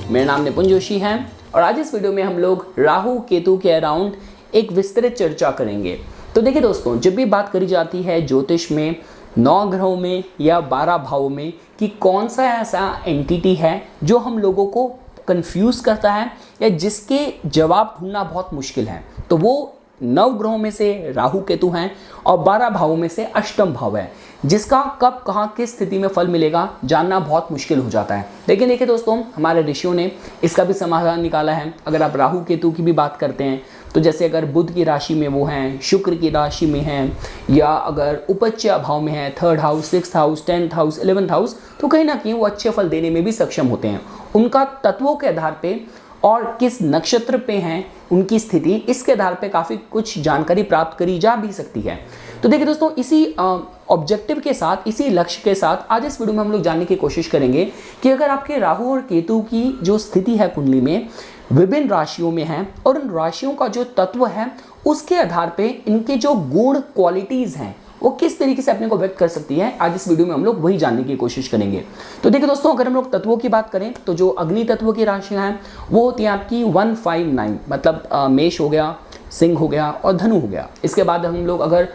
मेरा नाम निपुण जोशी है और आज इस वीडियो में हम लोग राहु केतु के अराउंड एक विस्तृत चर्चा करेंगे। तो देखिए दोस्तों, जब भी बात करी जाती है ज्योतिष में 9 ग्रहों में या 12 भावों में कि कौन सा ऐसा एंटिटी है जो हम लोगों को कंफ्यूज करता है या जिसके जवाब ढूंढना बहुत मुश्किल है, तो वो 9 ग्रहों में से राहु केतु हैं और 12 भावों में से अष्टम भाव है, जिसका कब कहाँ किस स्थिति में फल मिलेगा जानना बहुत मुश्किल हो जाता है। लेकिन देखिए दोस्तों, हमारे ऋषियों ने इसका भी समाधान निकाला है। अगर आप राहु केतु की भी बात करते हैं तो जैसे अगर बुध की राशि में वो हैं, शुक्र की राशि में हैं, या अगर उपच्य भाव में है 3rd house, 6th house, 10th house, 11th house, तो कहीं ना कहीं वो अच्छे फल देने में भी सक्षम होते हैं। उनका तत्वों के आधार पे और किस नक्षत्र पे हैं उनकी स्थिति, इसके आधार पे काफ़ी कुछ जानकारी प्राप्त करी जा भी सकती है। तो देखिए दोस्तों, इसी ऑब्जेक्टिव के साथ, इसी लक्ष्य के साथ आज इस वीडियो में हम लोग जानने की कोशिश करेंगे कि अगर आपके राहु और केतु की जो स्थिति है कुंडली में विभिन्न राशियों में है और उन राशियों का जो तत्व है उसके आधार पे इनके जो गुण क्वालिटीज़ हैं वो किस तरीके से अपने को व्यक्त कर सकती है, आज इस वीडियो में हम लोग वही जानने की कोशिश करेंगे। तो देखिए दोस्तों, अगर हम लोग तत्वों की बात करें तो जो अग्नि तत्व की राशियां हैं वो होती हैं आपकी 159, मतलब मेष हो गया, सिंह हो गया और धनु हो गया। इसके बाद हम लोग अगर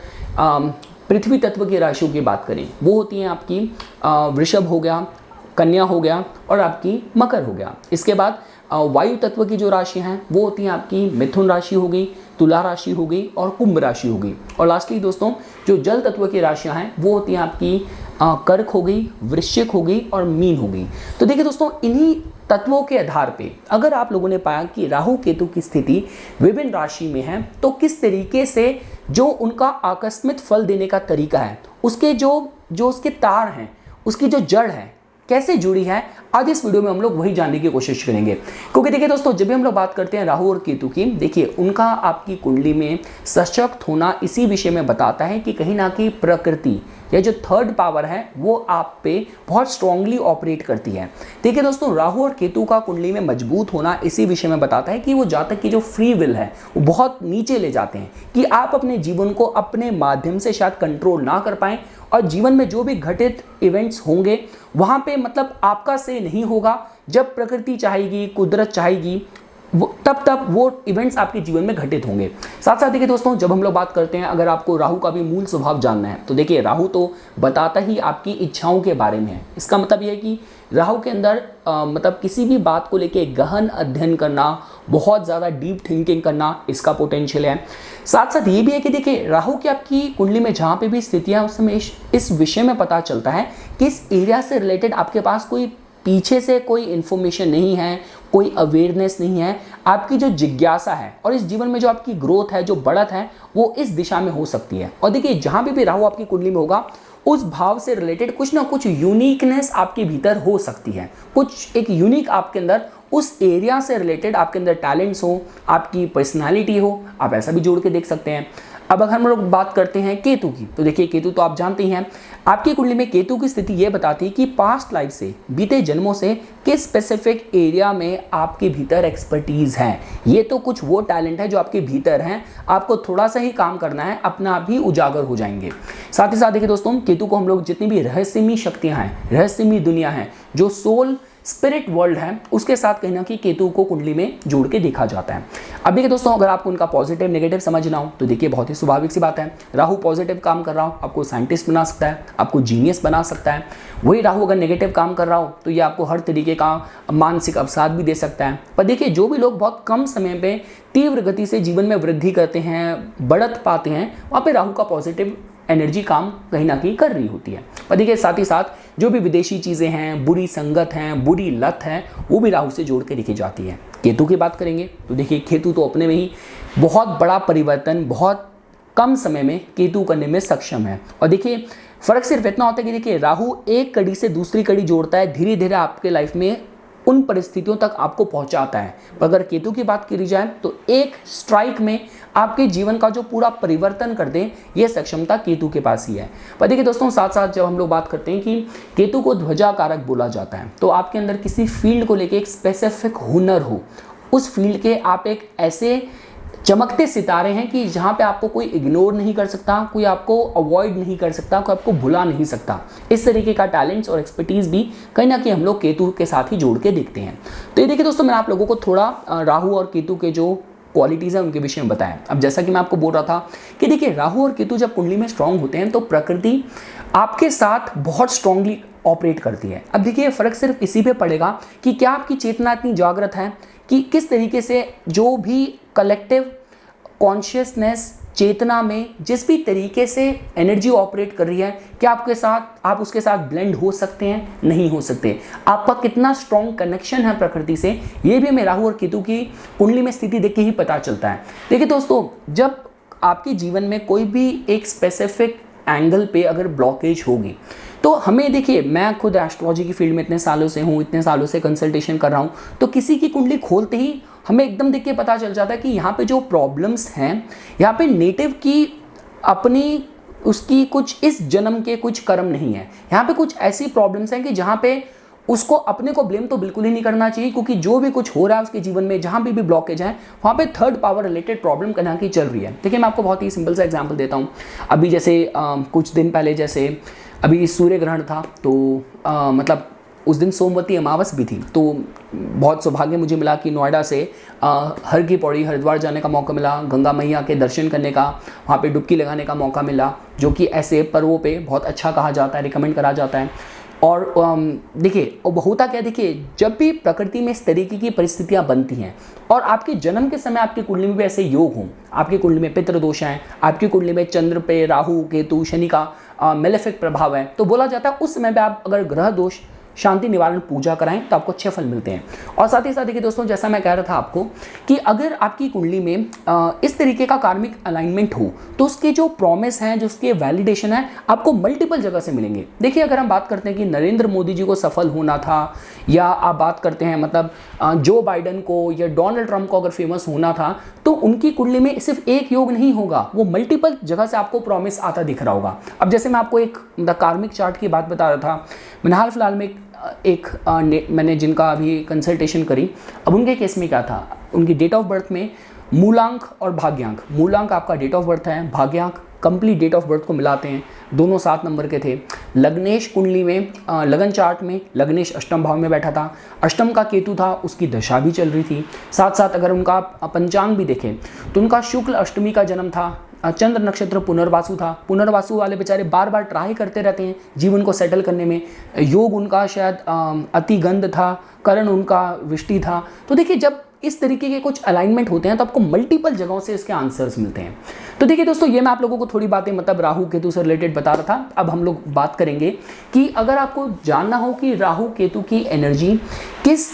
पृथ्वी तत्व की राशियों की बात करें वो होती हैं आपकी वृषभ हो गया, कन्या हो गया और आपकी मकर हो गया। इसके बाद वायु तत्व की जो राशियां हैं वो होती हैं आपकी मिथुन राशि हो गई, तुला राशि हो गई और कुंभ राशि हो गई। और लास्टली दोस्तों, जो जल तत्व की राशियां हैं वो होती हैं आपकी कर्क हो गई, वृश्चिक हो गई और मीन हो गई। तो देखिए दोस्तों, इन्हीं तत्वों के आधार पे अगर आप लोगों ने पाया कि राहु केतु की स्थिति विभिन्न राशि में है तो किस तरीके से जो उनका आकस्मिक फल देने का तरीका है, उसके जो उसके तार हैं, उसकी जो जड़ है कैसे जुड़ी है, आज इस वीडियो में हम लोग वही जानने की कोशिश करेंगे। क्योंकि देखिए दोस्तों, जब भी हम लोग बात करते हैं राहु और केतु की, देखिए उनका आपकी कुंडली में सशक्त होना इसी विषय में बताता है कि कहीं ना कहीं प्रकृति या जो 3rd पावर है वो आप पे बहुत स्ट्रांगली ऑपरेट करती है। देखिए दोस्तों, राहु और केतु का कुंडली में मजबूत होना इसी विषय में बताता है कि वो जातक की जो फ्री विल है वो बहुत नीचे ले जाते हैं कि आप अपने जीवन को अपने माध्यम से शायद कंट्रोल ना कर पाएं और जीवन में जो भी घटित इवेंट्स होंगे वहाँ पे मतलब आपका से नहीं होगा। जब प्रकृति चाहेगी, कुदरत चाहेगी, तब वो इवेंट्स आपके जीवन में घटित होंगे। साथ साथ देखिए दोस्तों, जब हम लोग बात करते हैं, अगर आपको राहु का भी मूल स्वभाव जानना है तो देखिए राहु तो बताता ही आपकी इच्छाओं के बारे में है। इसका मतलब ये है कि राहु के अंदर मतलब किसी भी बात को लेके गहन अध्ययन करना, बहुत ज़्यादा डीप थिंकिंग करना, इसका पोटेंशियल है। साथ साथ ये भी है कि देखिए राहु की आपकी कुंडली में जहाँ पे भी स्थितियाँ, उस समय इस विषय में पता चलता है कि इस एरिया से रिलेटेड आपके पास कोई पीछे से कोई इन्फॉर्मेशन नहीं है, कोई अवेयरनेस नहीं है। आपकी जो जिज्ञासा है और इस जीवन में जो आपकी ग्रोथ है, जो बढ़त है, वो इस दिशा में हो सकती है। और देखिए जहाँ भी राहु आपकी कुंडली में होगा उस भाव से रिलेटेड कुछ ना कुछ यूनिकनेस आपके भीतर हो सकती है। कुछ एक यूनिक आपके अंदर उस एरिया से रिलेटेड आपके अंदर टैलेंट्स हो, आपकी पर्सनालिटी हो, आप ऐसा भी जोड़ के देख सकते हैं। अब अगर हम लोग बात करते हैं केतु की, तो देखिए केतु तो आप जानते ही हैं, आपकी कुंडली में केतु की स्थिति ये बताती है कि पास्ट लाइफ से, बीते जन्मों से किस स्पेसिफिक एरिया में आपके भीतर एक्सपर्टीज है। ये तो कुछ वो टैलेंट है जो आपके भीतर हैं, आपको थोड़ा सा ही काम करना है, अपना आप ही उजागर हो जाएंगे। साथ ही साथ देखिए दोस्तों, केतु को हम लोग जितनी भी रहस्यमयी शक्तियाँ हैं, रहस्यमयी दुनिया है, जो सोल स्पिरिट वर्ल्ड है, उसके साथ कहीं ना कहीं केतु को कुंडली में जोड़ के देखा जाता है। अब देखिए दोस्तों, अगर आपको उनका पॉजिटिव नेगेटिव समझना हो तो देखिए बहुत ही स्वाभाविक सी बात है, राहु पॉजिटिव काम कर रहा हो आपको साइंटिस्ट बना सकता है, आपको जीनियस बना सकता है। वही राहु अगर नेगेटिव काम कर रहा हो तो ये आपको हर तरीके का मानसिक अवसाद भी दे सकता है। पर देखिए, जो भी लोग बहुत कम समय में तीव्र गति से जीवन में वृद्धि करते हैं, बढ़त पाते हैं, वहाँ पे राहु का पॉजिटिव एनर्जी काम कहीं ना कहीं कर रही होती है। और देखिए साथ ही साथ जो भी विदेशी चीज़ें हैं, बुरी संगत हैं, बुरी लत है, वो भी राहु से जोड़ के देखी जाती है। केतु की बात करेंगे तो देखिए केतु तो अपने में ही बहुत बड़ा परिवर्तन बहुत कम समय में केतु करने में सक्षम है। और देखिए फर्क सिर्फ इतना होता है कि देखिए राहु एक कड़ी से दूसरी कड़ी जोड़ता है, धीरे धीरे आपके लाइफ में उन परिस्थितियों तक आपको पहुंचाता है। पर अगर केतु की बात करी जाए तो एक स्ट्राइक में आपके जीवन का जो पूरा परिवर्तन कर दें, यह सक्षमता केतु के पास ही है। पर देखिए दोस्तों, साथ साथ जब हम लोग बात करते हैं कि केतु को ध्वजा कारक बोला जाता है, तो आपके अंदर किसी फील्ड को लेके एक स्पेसिफिक हुनर हो, उस फील्ड के आप एक ऐसे चमकते सितारे हैं कि जहाँ पे आपको कोई इग्नोर नहीं कर सकता, कोई आपको अवॉइड नहीं कर सकता, कोई आपको भुला नहीं सकता। इस तरीके का टैलेंट्स और एक्सपर्टीज़ भी कहीं ना कहीं हम लोग केतु के साथ ही जोड़ के देखते हैं। तो ये देखिए दोस्तों, मैंने आप लोगों को थोड़ा राहु और केतु के जो क्वालिटीज़ हैं उनके विषय में बताया। अब जैसा कि मैं आपको बोल रहा था कि देखिए, राहु और केतु जब कुंडली में स्ट्रांग होते हैं तो प्रकृति आपके साथ बहुत स्ट्रांगली ऑपरेट करती है। अब देखिए, फ़र्क सिर्फ इसी पे पड़ेगा कि क्या आपकी चेतना इतनी जागृत है कि किस तरीके से जो भी कलेक्टिव कॉन्शियसनेस चेतना में जिस भी तरीके से एनर्जी ऑपरेट कर रही है, क्या आपके साथ आप उसके साथ ब्लेंड हो सकते हैं, नहीं हो सकते। आपका कितना स्ट्रॉन्ग कनेक्शन है प्रकृति से, ये भी हमें राहु और केतु की कुंडली में स्थिति देख के ही पता चलता है। देखिए दोस्तों, जब आपके जीवन में कोई भी एक स्पेसिफिक एंगल पे अगर ब्लॉकेज होगी तो हमें, देखिए मैं खुद एस्ट्रोलॉजी की फील्ड में इतने सालों से हूँ, इतने सालों से कंसल्टेशन कर रहा हूँ, तो किसी की कुंडली खोलते ही हमें एकदम देख के पता चल जाता है कि यहाँ पे जो प्रॉब्लम्स हैं, यहाँ पे नेटिव की अपनी उसकी कुछ इस जन्म के कुछ कर्म नहीं है। यहाँ पे कुछ ऐसी प्रॉब्लम्स हैं कि जहाँ पे उसको अपने को ब्लेम तो बिल्कुल ही नहीं करना चाहिए, क्योंकि जो भी कुछ हो रहा है उसके जीवन में, जहाँ भी ब्लॉकेज है, वहाँ पे थर्ड पावर रिलेटेड प्रॉब्लम कहीं की चल रही है। देखिए, मैं आपको बहुत ही सिंपल सा एग्जांपल देता हूँ। अभी जैसे कुछ दिन पहले जैसे अभी सूर्य ग्रहण था, तो मतलब उस दिन सोमवती अमावस भी थी, तो बहुत सौभाग्य मुझे मिला कि नोएडा से हर की पौड़ी हरिद्वार जाने का मौका मिला, गंगा मैया के दर्शन करने का, वहाँ पे डुबकी लगाने का मौका मिला, जो कि ऐसे पर्वों पे बहुत अच्छा कहा जाता है, रिकमेंड करा जाता है। और देखिए, होता क्या, देखिए जब भी प्रकृति में इस तरीके की परिस्थितियाँ बनती हैं और आपके जन्म के समय आपकी कुंडली में भी ऐसे योग हों, आपकी कुंडली में पितृदोष हैं, आपकी कुंडली में चंद्र पे राहु केतु शनि का मेलेफिक प्रभाव है, तो बोला जाता है उस समय पे आप अगर ग्रह दोष शांति निवारण पूजा कराएं तो आपको अच्छे फल मिलते हैं। और साथ ही साथ देखिए दोस्तों, जैसा मैं कह रहा था आपको कि अगर आपकी कुंडली में इस तरीके का कार्मिक अलाइनमेंट हो तो उसके जो प्रॉमिस हैं, जो उसके वैलिडेशन है, आपको मल्टीपल जगह से मिलेंगे। देखिए, अगर हम बात करते हैं कि नरेंद्र मोदी जी को सफल होना था, या आप बात करते हैं मतलब जो बाइडन को या डोनाल्ड ट्रंप को अगर फेमस होना था, तो उनकी कुंडली में सिर्फ एक योग नहीं होगा, वो मल्टीपल जगह से आपको प्रॉमिस आता दिख रहा होगा। अब जैसे मैं आपको एक कार्मिक चार्ट की बात बता रहा था, मैंने हाल फिलहाल में मैंने जिनका अभी कंसल्टेशन करी, अब उनके केस में क्या था, उनकी डेट ऑफ बर्थ में मूलांक और भाग्यांक, मूलांक आपका डेट ऑफ बर्थ है, भाग्यांक कंप्लीट डेट ऑफ बर्थ को मिलाते हैं, दोनों 7 नंबर के थे। लग्नेश कुंडली में लगन चार्ट में लग्नेश अष्टम भाव में बैठा था, अष्टम का केतु था, उसकी दशा भी चल रही थी। साथ साथ अगर उनका पंचांग भी देखें तो उनका शुक्ल अष्टमी का जन्म था, चंद्र नक्षत्र पुनर्वासु था। पुनर्वासु वाले बेचारे बार बार ट्राई करते रहते हैं जीवन को सेटल करने में। योग उनका शायद अतिगंध था, करण उनका विष्टि था। तो देखिए, जब इस तरीके के कुछ अलाइनमेंट होते हैं तो आपको मल्टीपल जगहों से इसके आंसर्स मिलते हैं। तो देखिए दोस्तों, ये मैं आप लोगों को थोड़ी बातें मतलब राहु केतु से रिलेटेड बता रहा था। अब हम लोग बात करेंगे कि अगर आपको जानना हो कि राहु केतु की एनर्जी किस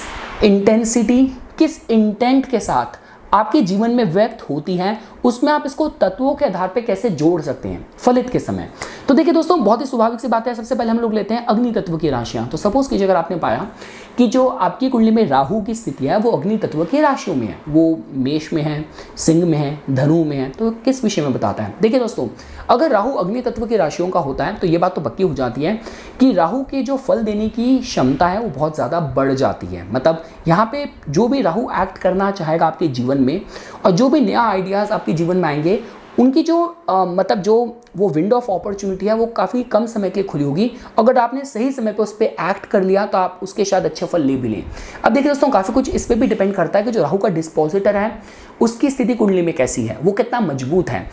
इंटेंसिटी, किस इंटेंट के साथ आपके जीवन में व्यक्त होती है, उसमें आप इसको तत्वों के आधार पे कैसे जोड़ सकते हैं फलित के समय। तो देखिए दोस्तों, बहुत ही स्वाभाविक सी बात है। सबसे पहले हम लोग लेते हैं अग्नि तत्व की राशियां। तो सपोज कीजिए अगर आपने पाया कि जो आपकी कुंडली में राहु की स्थिति है वो अग्नि तत्व की राशियों में है, वो मेष में है, सिंह में है, धनु में है, तो किस विषय में बताता है। देखिए दोस्तों, अगर राहु अग्नि तत्व की राशियों का होता है तो ये बात तो पक्की हो जाती है कि राहु के जो फल देने की क्षमता है वो बहुत ज़्यादा बढ़ जाती है। मतलब यहाँ पे जो भी राहु एक्ट करना चाहेगा आपके जीवन में, और जो भी नया आइडियाज़ आपके जीवन में आएंगे, उनकी जो मतलब जो वो विंडो ऑफ अपॉर्चुनिटी है वो काफ़ी कम समय के लिए खुली होगी। अगर आपने सही समय पे उस पर एक्ट कर लिया तो आप उसके शायद अच्छे फल ले भी लें। अब देखिए दोस्तों, काफ़ी कुछ इस पर भी डिपेंड करता है कि जो राहु का डिस्पोजिटर है उसकी स्थिति कुंडली में कैसी है, वो कितना मजबूत है।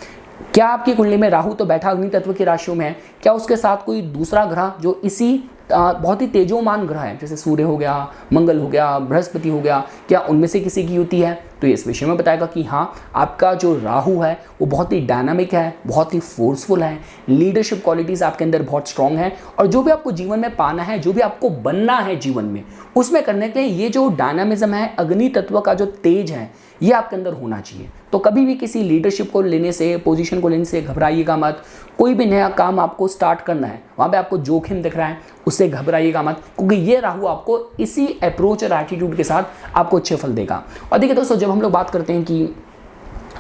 क्या आपकी कुंडली में राहु तो बैठा अग्नि तत्व की राशियों में है, क्या उसके साथ कोई दूसरा ग्रह जो इसी बहुत ही तेजोमान ग्रह है, जैसे सूर्य हो गया, मंगल हो गया, बृहस्पति हो गया, क्या उनमें से किसी की युति है? तो इस विषय में बताएगा कि हाँ, आपका जो राहु है वो बहुत ही डायनामिक है, बहुत ही फोर्सफुल है, लीडरशिप क्वालिटीज़ आपके अंदर बहुत स्ट्रांग है, और जो भी आपको जीवन में पाना है, जो भी आपको बनना है जीवन में, उसमें करने के लिए ये जो डायनामिज्म है, अग्नि तत्व का जो तेज है, ये आपके अंदर होना चाहिए। तो कभी भी किसी लीडरशिप को लेने से, पोजीशन को लेने से घबराइएगा मत। कोई भी नया काम आपको स्टार्ट करना है, वहाँ पे आपको जोखिम दिख रहा है, उससे घबराइएगा मत, क्योंकि ये राहु आपको इसी अप्रोच और एटीट्यूड के साथ आपको अच्छे फल देगा। और देखिए दोस्तों, जब हम लोग बात करते हैं कि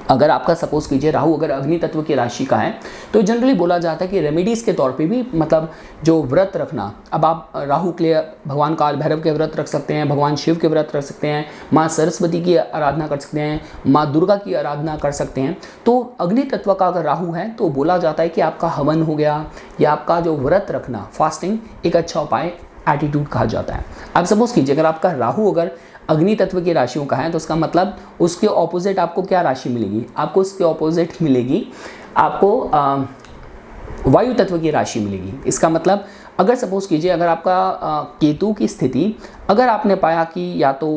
अगर आपका सपोज कीजिए राहु अगर अग्नि तत्व की राशि का है तो जनरली बोला जाता है कि रेमेडीज़ के तौर पे भी मतलब जो व्रत रखना, अब आप राहु के लिए भगवान काल भैरव के व्रत रख सकते हैं, भगवान शिव के व्रत रख सकते हैं, माँ सरस्वती की आराधना कर सकते हैं, माँ दुर्गा की आराधना कर सकते हैं। तो अग्नि तत्व का अगर राहु है तो बोला जाता है कि आपका हवन हो गया या आपका जो व्रत रखना फास्टिंग एक अच्छा उपाय एटीट्यूड कहा जाता है। अब सपोज कीजिए अगर आपका राहु अगर अग्नि तत्व की राशियों का है तो उसका मतलब उसके ऑपोजिट आपको क्या राशि मिलेगी, आपको उसके ऑपोजिट मिलेगी आपको वायु तत्व की राशि मिलेगी। इसका मतलब अगर सपोज कीजिए अगर आपका केतु की स्थिति अगर आपने पाया कि या तो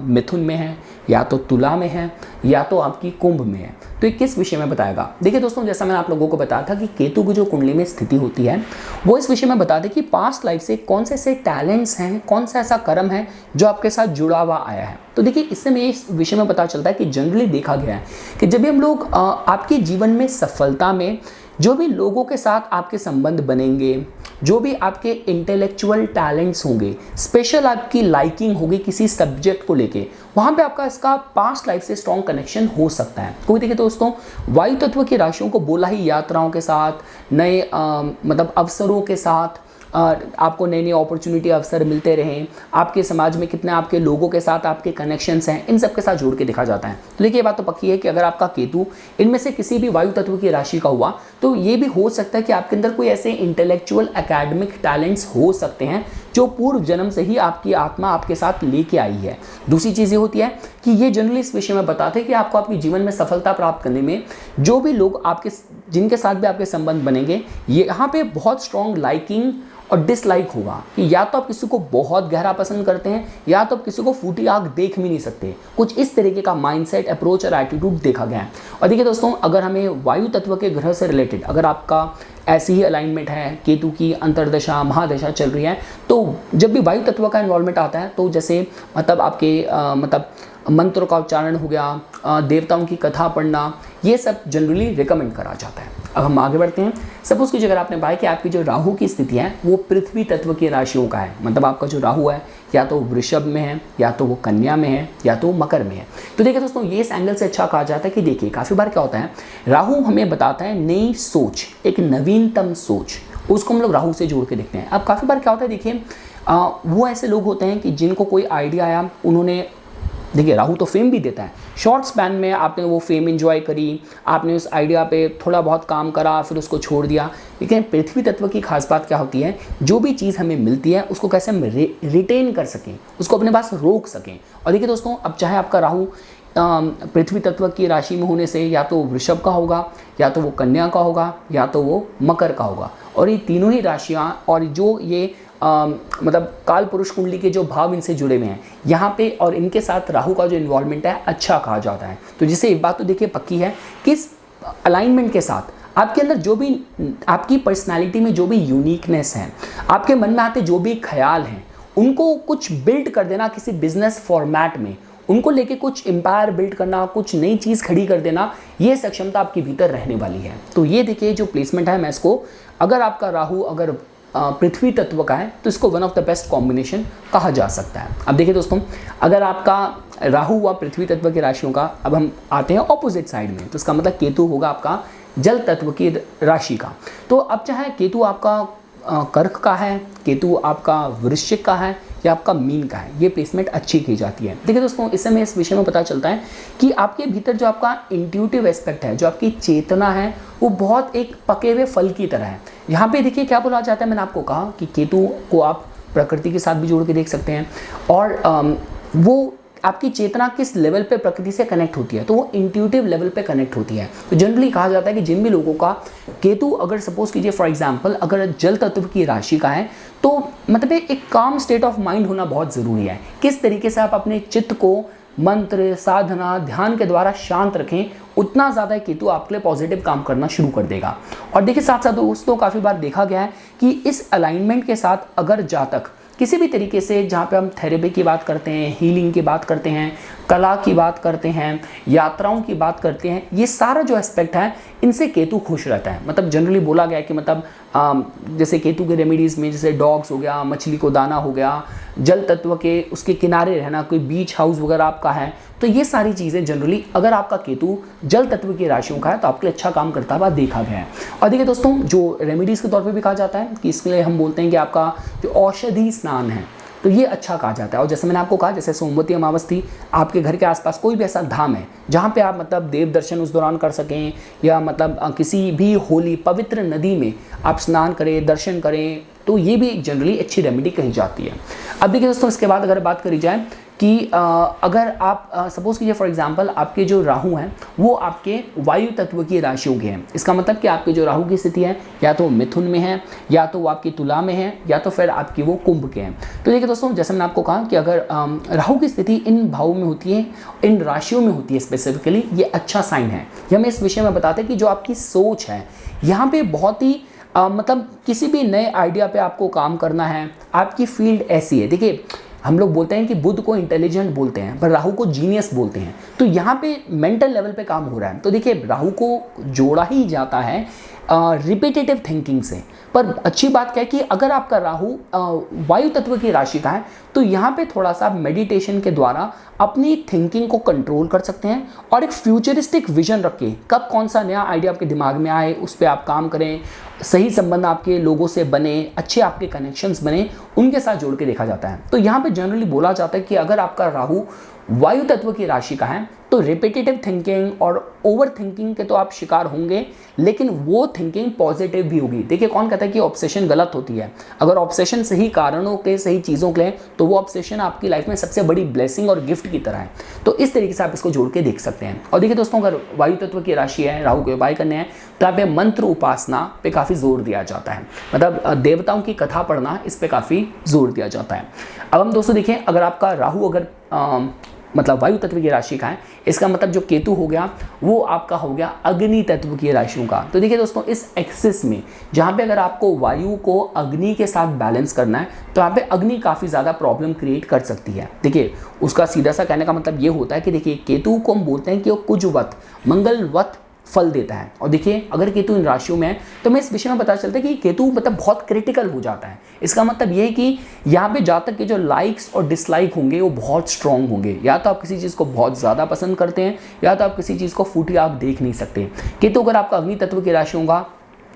मिथुन में है या तो तुला में है या तो आपकी कुंभ में है, तो ये किस विषय में बताएगा। देखिए दोस्तों, जैसा मैंने आप लोगों को बताया था कि केतु की जो कुंडली में स्थिति होती है वो इस विषय में बता दे कि पास्ट लाइफ से कौन से ऐसे टैलेंट्स हैं, कौन सा ऐसा कर्म है जो आपके साथ जुड़ा हुआ आया है। तो देखिए इससे में इस विषय में पता चलता है कि जनरली देखा गया है कि जब भी हम लोग आपके जीवन में सफलता में जो भी लोगों के साथ आपके संबंध बनेंगे, जो भी आपके इंटेलेक्चुअल टैलेंट्स होंगे, स्पेशल आपकी लाइकिंग होगी किसी सब्जेक्ट को लेके, वहाँ पे आपका इसका पास्ट लाइफ से स्ट्रॉन्ग कनेक्शन हो सकता है। क्योंकि देखिए दोस्तों, वायु तत्व की राशियों को बोला ही यात्राओं के साथ, नए मतलब अवसरों के साथ, आपको नई नई अपॉर्चुनिटी अवसर मिलते रहें, आपके समाज में कितने आपके लोगों के साथ आपके कनेक्शंस हैं, इन सब के साथ जोड़ के देखा जाता है। तो देखिए ये बात तो पक्की है कि अगर आपका केतु इनमें से किसी भी वायु तत्व की राशि का हुआ तो ये भी हो सकता है कि आपके अंदर कोई ऐसे इंटेलेक्चुअल एकेडमिक टैलेंट्स हो सकते हैं जो पूर्व जन्म से ही आपकी आत्मा आपके साथ लेके आई है। दूसरी चीज़ ये होती है कि ये जनरली इस विषय में बताते हैं कि आपको आपके जीवन में सफलता प्राप्त करने में जो भी लोग आपके जिनके साथ भी आपके संबंध बनेंगे, यहाँ पे बहुत स्ट्रॉन्ग लाइकिंग और डिसलाइक होगा कि या तो आप किसी को बहुत गहरा पसंद करते हैं या तो आप किसी को फूटी आग देख भी नहीं सकते। कुछ इस तरीके का माइंडसेट, अप्रोच और एटीट्यूड देखा गया है। और देखिए दोस्तों, अगर हमें वायु तत्व के ग्रह से रिलेटेड अगर आपका ऐसी ही अलाइनमेंट है, केतु की अंतर्दशा महादशा चल रही है, तो जब भी वायु तत्व का इन्वॉल्वमेंट आता है तो जैसे मतलब आपके मतलब मंत्रों का उच्चारण हो गया, देवताओं की कथा पढ़ना, ये सब जनरली रिकमेंड करा जाता है। अब हम आगे बढ़ते हैं। सपोज कीजिए अगर आपने पाया कि आपकी जो राहु की स्थिति है वो पृथ्वी तत्व की राशियों का है, मतलब आपका जो राहु है या तो वृषभ में है या तो वो कन्या में है या तो मकर में है। तो देखिए दोस्तों, ये इस एंगल से अच्छा कहा जाता है कि देखिए काफ़ी बार क्या होता है, राहु हमें बताता है नई सोच, एक नवीनतम सोच, उसको हम लोग राहु से जोड़ के देखते हैं। अब काफ़ी बार क्या होता है, देखिए वो ऐसे लोग होते हैं कि जिनको कोई आइडिया आया, उन्होंने देखिए राहु तो फेम भी देता है, शॉर्ट स्पैन में आपने वो फेम एंजॉय करी, आपने उस आइडिया पे थोड़ा बहुत काम करा फिर उसको छोड़ दिया। लेकिन पृथ्वी तत्व की खास बात क्या होती है, जो भी चीज़ हमें मिलती है उसको कैसे हम रिटेन कर सकें, उसको अपने पास रोक सकें। और देखिए दोस्तों, अब चाहे आपका राहु पृथ्वी तत्व की राशि में होने से या तो वृषभ का होगा या तो वो कन्या का होगा या तो वो मकर का होगा, और ये तीनों ही राशियाँ और जो ये मतलब काल पुरुष कुंडली के जो भाव इनसे जुड़े हुए हैं यहाँ पे, और इनके साथ राहु का जो इन्वॉल्वमेंट है अच्छा कहा जाता है। तो जिससे एक बात तो देखिए पक्की है कि इस अलाइनमेंट के साथ आपके अंदर जो भी आपकी पर्सनालिटी में जो भी यूनिकनेस है, आपके मन में आते जो भी ख्याल हैं, उनको कुछ बिल्ड कर देना किसी बिजनेस फॉर्मेट में, उनको लेके कुछ एम्पायर बिल्ड करना, कुछ नई चीज़ खड़ी कर देना, ये सक्षमता आपके भीतर रहने वाली है। तो ये देखिए जो प्लेसमेंट है, मैं इसको अगर आपका राहु अगर पृथ्वी तत्व का है तो इसको one of the best combination कहा जा सकता है। अब देखिए दोस्तों, अगर आपका राहु हुआ पृथ्वी तत्व की राशियों का, अब हम आते हैं ऑपोजिट साइड में, तो इसका मतलब केतु होगा आपका जल तत्व की राशि का। तो अब चाहे केतु आपका कर्क का है, केतु आपका वृश्चिक का है या आपका मीन का है, ये प्लेसमेंट अच्छी की जाती है। देखिए दोस्तों, इस समय इस विषय में पता चलता है कि आपके भीतर जो आपका इंट्यूटिव एस्पेक्ट है, जो आपकी चेतना है, वो बहुत एक पके हुए फल की तरह है। यहाँ पे देखिए क्या बोला जाता है, मैंने आपको कहा कि केतु को आप प्रकृति के साथ भी जोड़ के देख सकते हैं, और वो आपकी चेतना किस लेवल पे प्रकृति से कनेक्ट होती है, तो वो इंट्यूटिव लेवल पे कनेक्ट होती है। तो जनरली कहा जाता है कि जिन भी लोगों का केतु अगर सपोज कीजिए फॉर एग्जांपल अगर जल तत्व की राशि का है, तो मतलब एक काम स्टेट ऑफ माइंड होना बहुत ज़रूरी है। किस तरीके से आप अपने चित्त को मंत्र, साधना, ध्यान के द्वारा शांत रखें, उतना ज़्यादा केतु आपके लिए पॉजिटिव काम करना शुरू कर देगा। और देखिए साथ साथ दोस्तों, काफ़ी बार देखा गया है कि इस अलाइनमेंट के साथ अगर जातक किसी भी तरीके से, जहाँ पे हम थेरेपी की बात करते हैं, हीलिंग की बात करते हैं, कला की बात करते हैं, यात्राओं की बात करते हैं, ये सारा जो एस्पेक्ट है इनसे केतु खुश रहता है। मतलब जनरली बोला गया है कि मतलब जैसे केतु के रेमेडीज़ में जैसे डॉग्स हो गया, मछली को दाना हो गया, जल तत्व के उसके किनारे रहना, कोई बीच हाउस वगैरह आपका है, तो ये सारी चीज़ें जनरली अगर आपका केतु जल तत्व की राशियों का है तो आपके लिए अच्छा काम करता हुआ देखा गया है। और देखिए दोस्तों, जो रेमेडीज़ के तौर पे भी कहा जाता है कि इसके लिए हम बोलते हैं कि आपका जो औषधि स्नान है तो ये अच्छा कहा जाता है। और जैसे मैंने आपको कहा, जैसे सोमवती अमावस थी, आपके घर के आसपास कोई भी ऐसा धाम है जहाँ पे आप मतलब देव दर्शन उस दौरान कर सकें, या मतलब किसी भी होली पवित्र नदी में आप स्नान करें, दर्शन करें, तो ये भी जनरली अच्छी रेमेडी कही जाती है। अब देखिए दोस्तों, इसके बाद अगर बात करी जाए कि अगर आप सपोज़ कीजिए फॉर एग्जांपल आपके जो राहु हैं वो आपके वायु तत्व की राशियों के हैं, इसका मतलब कि आपके जो राहु की स्थिति है या तो मिथुन में है, या तो वो आपकी तुला में है, या तो फिर आपकी वो कुंभ के हैं। तो देखिए दोस्तों, जैसे मैंने आपको कहा कि अगर राहु की स्थिति इन भावों में होती है, इन राशियों में होती है स्पेसिफिकली, ये अच्छा साइन है। ये हमें इस विषय में बताते हैं कि जो आपकी सोच है यहाँ पे बहुत ही मतलब किसी भी नए आइडिया पे आपको काम करना है, आपकी फील्ड ऐसी है। देखिए, हम लोग बोलते हैं कि बुध को इंटेलिजेंट बोलते हैं पर राहु को जीनियस बोलते हैं, तो यहाँ पे मेंटल लेवल पे काम हो रहा है। तो देखिए, राहु को जोड़ा ही जाता है रिपीटेटिव थिंकिंग से। पर अच्छी बात क्या है कि अगर आपका राहु वायु तत्व की राशि का है तो यहाँ पे थोड़ा सा मेडिटेशन के द्वारा अपनी थिंकिंग को कंट्रोल कर सकते हैं और एक फ्यूचरिस्टिक विजन रख के कब कौन सा नया आइडिया आपके दिमाग में आए उस पर आप काम करें, सही संबंध आपके लोगों से बने, अच्छे आपके कनेक्शंस बने, उनके साथ जोड़ के देखा जाता है। तो यहाँ पे जनरली बोला जाता है कि अगर आपका राहु वायु तत्व की राशि का है तो रिपीटेटिव थिंकिंग और ओवर थिंकिंग के तो आप शिकार होंगे, लेकिन वो थिंकिंग पॉजिटिव भी होगी। देखिए, कौन कहता है कि ऑब्सेशन गलत होती है? अगर ऑब्सेशन सही कारणों के, सही चीज़ों के लिए, तो वो ऑब्सेशन आपकी लाइफ में सबसे बड़ी ब्लेसिंग और गिफ्ट की तरह है। तो इस तरीके से आप इसको जोड़ के देख सकते हैं। और देखिए दोस्तों, अगर वायु तत्व की राशि है, राहु के उपाय करने हैं, तो यहाँ पे मंत्र उपासना पे काफ़ी जोर दिया जाता है। मतलब देवताओं की कथा पढ़ना, इस पर काफ़ी जोर दिया जाता है। अब हम दोस्तों देखें, अगर आपका राहु अगर मतलब वायु तत्व की राशि का है, इसका मतलब जो केतु हो गया वो आपका हो गया अग्नि तत्व की राशियों का। तो देखिए दोस्तों, इस एक्सिस में जहाँ पे अगर आपको वायु को अग्नि के साथ बैलेंस करना है तो यहाँ पे अग्नि काफ़ी ज़्यादा प्रॉब्लम क्रिएट कर सकती है। देखिए, उसका सीधा सा कहने का मतलब ये होता है कि देखिए, केतु को हम बोलते हैं कि वो कुजवत, मंगलवत फल देता है। और देखिए, अगर केतु इन राशियों में है तो हमें इस विषय में पता चलता है कि केतु मतलब बहुत क्रिटिकल हो जाता है। इसका मतलब ये है कि यहाँ पे जातक के जो लाइक्स और डिसलाइक होंगे वो बहुत स्ट्रांग होंगे। या तो आप किसी चीज़ को बहुत ज़्यादा पसंद करते हैं, या तो आप किसी चीज़ को फूटी आग देख नहीं सकते। केतु अगर आपका अग्नि तत्व की राशि होगा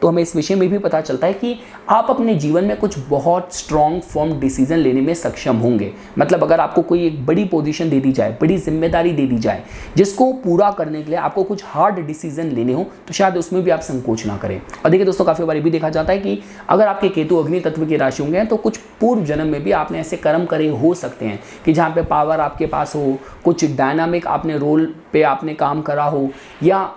तो हमें इस विषय में भी पता चलता है कि आप अपने जीवन में कुछ बहुत स्ट्रॉन्ग फर्म डिसीजन लेने में सक्षम होंगे। मतलब अगर आपको कोई एक बड़ी पोजीशन दे दी जाए, बड़ी जिम्मेदारी दे दी जाए, जिसको पूरा करने के लिए आपको कुछ हार्ड डिसीजन लेने हो, तो शायद उसमें भी आप संकोच ना करें। और देखिए दोस्तों, काफ़ी बार ये भी देखा जाता है कि अगर आपके केतु अग्नि तत्व की राशि होंगे तो कुछ पूर्व जन्म में भी आपने ऐसे कर्म करे हो सकते हैं कि जहाँ पे पावर आपके पास हो, कुछ डायनामिक आपने रोल पे आपने काम करा हो, या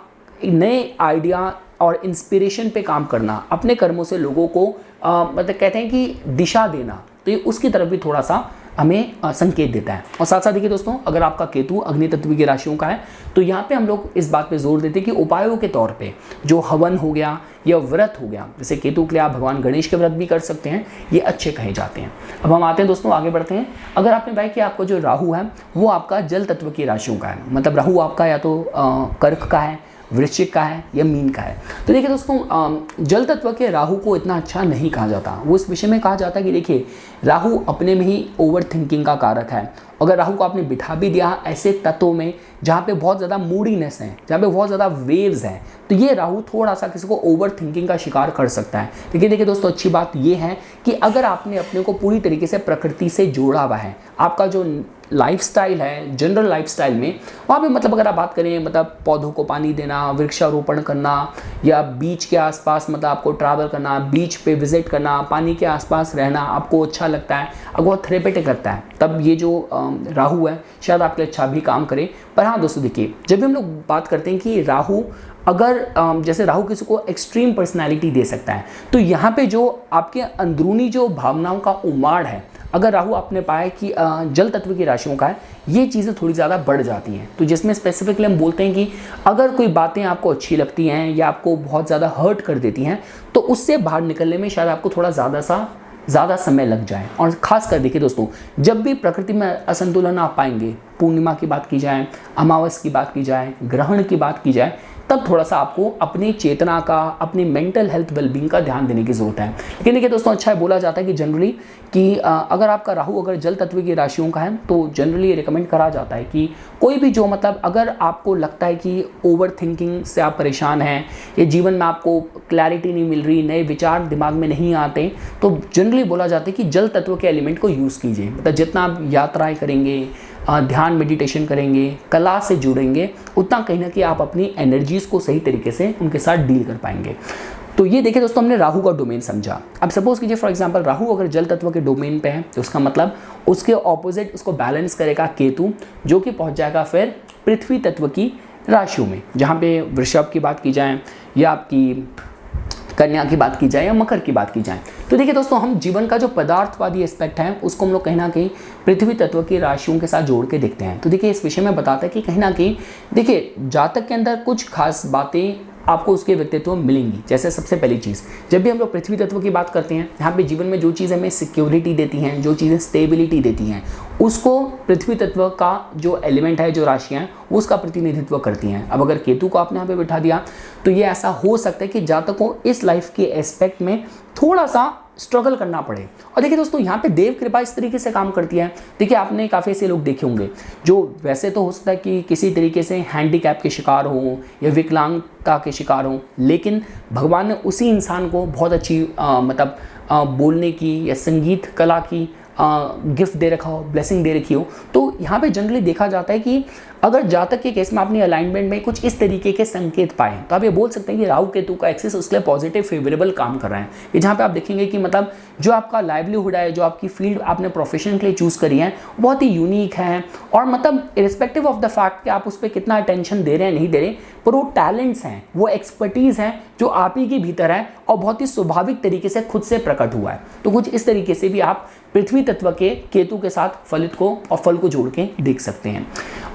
नए आइडिया और इंस्पिरेशन पे काम करना, अपने कर्मों से लोगों को मतलब कहते हैं कि दिशा देना, तो ये उसकी तरफ भी थोड़ा सा हमें संकेत देता है। और साथ साथ देखिए दोस्तों, अगर आपका केतु अग्नि तत्व की राशियों का है तो यहाँ पे हम लोग इस बात पे जोर देते हैं कि उपायों के तौर पे जो हवन हो गया या व्रत हो गया, जैसे केतु के लिए आप भगवान गणेश के व्रत भी कर सकते हैं, ये अच्छे कहे जाते हैं। अब हम आते हैं दोस्तों, आगे बढ़ते हैं। अगर आपने बताया कि आपका जो राहु है वो आपका जल तत्व की राशियों का है, मतलब राहु आपका या तो कर्क का है, वृश्चिक का है, या मीन का है। तो देखिए दोस्तों, जल तत्व के राहु को इतना अच्छा नहीं कहा जाता। वो इस विषय में कहा जाता है कि देखिए, राहु अपने में ही ओवर थिंकिंग का कारक है। अगर राहु को आपने बिठा भी दिया ऐसे तत्वों में जहाँ पे बहुत ज़्यादा मूडीनेस है, जहाँ पे बहुत ज़्यादा वेव्स हैं, तो ये राहु थोड़ा सा किसी को ओवर थिंकिंग का शिकार कर सकता है। लेकिन देखिए दोस्तों, अच्छी बात ये है कि अगर आपने अपने को पूरी तरीके से प्रकृति से जोड़ा हुआ है, आपका जो लाइफस्टाइल है, जनरल लाइफस्टाइल में वहाँ पे मतलब अगर आप बात करें, मतलब पौधों को पानी देना, वृक्षारोपण करना, या बीच के आसपास मतलब आपको ट्रैवल करना, बीच पे विजिट करना, पानी के आसपास रहना आपको अच्छा लगता है, अगर वो थेरेपेटिक लगता है, तब ये जो राहु है शायद आपके लिए अच्छा भी काम करे। पर हाँ दोस्तों, देखिए, जब भी हम लोग बात करते हैं कि राहु अगर जैसे राहु किसी को एक्सट्रीम पर्सनैलिटी दे सकता है, तो यहाँ पे जो आपके अंदरूनी जो भावनाओं का उमाड़ है, अगर राहु आपने पाया कि जल तत्व की राशियों का है, ये चीज़ें थोड़ी ज़्यादा बढ़ जाती हैं। तो जिसमें स्पेसिफिकली हम बोलते हैं कि अगर कोई बातें आपको अच्छी लगती हैं या आपको बहुत ज़्यादा हर्ट कर देती हैं, तो उससे बाहर निकलने में शायद आपको थोड़ा ज़्यादा सा ज़्यादा समय लग जाए। और ख़ास कर देखिए दोस्तों, जब भी प्रकृति में असंतुलन आप पाएंगे, पूर्णिमा की बात की जाए, अमावस की बात की जाए, ग्रहण की बात की जाए, तब थोड़ा सा आपको अपनी चेतना का, अपनी मेंटल हेल्थ वेलबींग का ध्यान देने की ज़रूरत है। लेकिन देखिए दोस्तों, अच्छा है, बोला जाता है कि जनरली कि अगर आपका राहु अगर जल तत्व की राशियों का है तो जनरली रिकमेंड करा जाता है कि कोई भी जो मतलब अगर आपको लगता है कि ओवर थिंकिंग से आप परेशान हैं, या जीवन में आपको क्लैरिटी नहीं मिल रही, नए विचार दिमाग में नहीं आते, तो जनरली बोला जाता है कि जल तत्व के एलिमेंट को यूज़ कीजिए। मतलब जितना आप यात्राएँ करेंगे, ध्यान मेडिटेशन करेंगे, कला से जुड़ेंगे, उतना कहीं ना कहीं आप अपनी एनर्जीज़ को सही तरीके से उनके साथ डील कर पाएंगे। तो ये देखिए दोस्तों, हमने राहु का डोमेन समझा। अब सपोज कीजिए फॉर एग्जांपल राहु अगर जल तत्व के डोमेन पे है तो उसका मतलब उसके ऑपोजिट उसको बैलेंस करेगा केतु, जो कि पहुंच जाएगा फिर पृथ्वी तत्व की राशियों में, जहाँ पे वृषभ की बात की जाए या आपकी कन्या की बात की जाए या मकर की बात की जाए। तो देखिए दोस्तों, हम जीवन का जो पदार्थवादी एस्पेक्ट है उसको हम लोग कहीं ना कहीं पृथ्वी तत्व की राशियों के साथ जोड़ के देखते हैं। तो देखिए इस विषय में बताता है कि कहीं ना कहीं देखिए जातक के अंदर कुछ खास बातें आपको उसके व्यक्तित्व में मिलेंगी। जैसे सबसे पहली चीज़, जब भी हम लोग पृथ्वी तत्व की बात करते हैं, यहाँ पे जीवन में जो चीज़ हमें सिक्योरिटी देती हैं, जो चीज़ें स्टेबिलिटी देती हैं, उसको पृथ्वी तत्व का जो एलिमेंट है, जो राशियाँ हैं, वो उसका प्रतिनिधित्व करती हैं। अब अगर केतु को आपने यहाँ पे बिठा दिया तो ये ऐसा हो सकता है कि जातक को इस लाइफ के एस्पेक्ट में थोड़ा सा स्ट्रगल करना पड़े। और देखिए दोस्तों, यहाँ पे देव कृपा इस तरीके से काम करती है। देखिए आपने काफ़ी ऐसे लोग देखे होंगे जो वैसे तो हो सकता है कि किसी तरीके से हैंडीकैप के शिकार हों या विकलांगता के शिकार हों, लेकिन भगवान ने उसी इंसान को बहुत अच्छी मतलब बोलने की या संगीत कला की गिफ्ट दे रखा हो, ब्लेसिंग दे रखी हो। तो यहाँ पे जनरली देखा जाता है कि अगर जातक के केस में आपने अलाइनमेंट में कुछ इस तरीके के संकेत पाए तो आप ये बोल सकते हैं कि राहु केतु का एक्सिस उसके लिए पॉजिटिव फेवरेबल काम कर रहा है। कि जहाँ पे आप देखेंगे कि मतलब जो आपका लाइवलीहुड है, जो आपकी फील्ड आपने प्रोफेशन के लिए चूज़ करी है, बहुत ही यूनिक है। और मतलब इरिस्पेक्टिव ऑफ द फैक्ट कि आप उस पर कितना अटेंशन दे रहे हैं नहीं दे रहे, पर वो टैलेंट्स हैं, वो एक्सपर्टीज़ हैं जो आप ही के भीतर है और बहुत ही स्वाभाविक तरीके से खुद से प्रकट हुआ है। तो कुछ इस तरीके से भी आप पृथ्वी तत्व के केतु के साथ फलित को और फल को जोड़ के देख सकते हैं।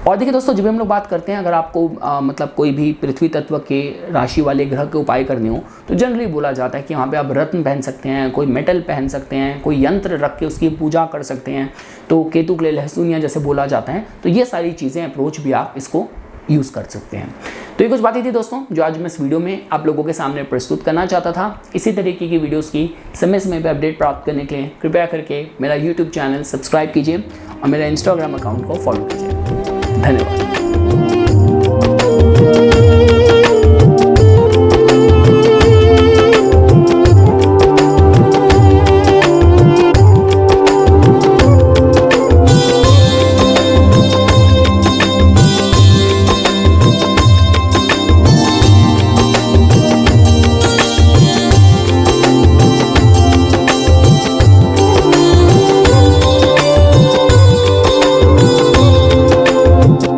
और देखिए दोस्तों, जब हम लोग बात करते हैं, अगर आपको मतलब कोई भी पृथ्वी तत्व के राशि वाले ग्रह के उपाय करने हो तो जनरली बोला जाता है कि वहाँ पे आप रत्न पहन सकते हैं, कोई मेटल पहन सकते हैं, कोई यंत्र रख के उसकी पूजा कर सकते हैं। तो केतु के लिए लहसुनिया जैसे बोला जाता है, तो ये सारी चीज़ें अप्रोच भी आप इसको यूज़ कर सकते हैं। तो ये कुछ बातें थी दोस्तों जो आज मैं इस वीडियो में आप लोगों के सामने प्रस्तुत करना चाहता था। इसी तरीके की वीडियोस की समय समय पर अपडेट प्राप्त करने के लिए कृपया करके मेरा यूट्यूब चैनल सब्सक्राइब कीजिए और मेरा इंस्टाग्राम अकाउंट को फॉलो कीजिए। धन्यवाद।